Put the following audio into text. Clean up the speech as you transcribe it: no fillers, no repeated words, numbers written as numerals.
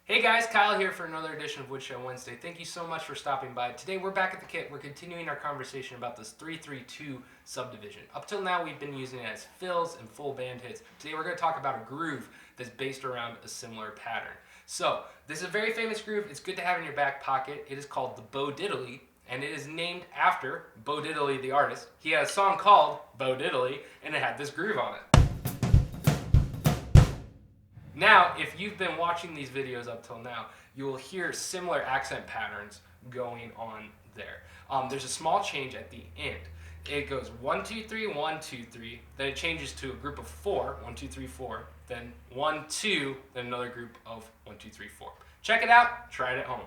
Hey guys, Kyle here for another edition of Woodshed Wednesday. Thank you so much for stopping by. Today we're back at the kit. We're continuing our conversation about this 3-3-2 subdivision. Up till now we've been using it as fills and full band hits. Today we're going to talk about a groove that's based around a similar pattern. So this is a very famous groove. It's good to have in your back pocket. It is called the Bo Diddley, and it is named after Bo Diddley, the artist. He had a song called Bo Diddley, and it had this groove on it. Now, if you've been watching these videos up till now, you will hear similar accent patterns going on there. There's a small change at the end. It goes 1, 2, 3, 1, 2, 3. Then it changes to a group of 4, 1, 2, 3, 4. Then 1, 2, then another group of 1, 2, 3, 4. Check it out. Try it at home.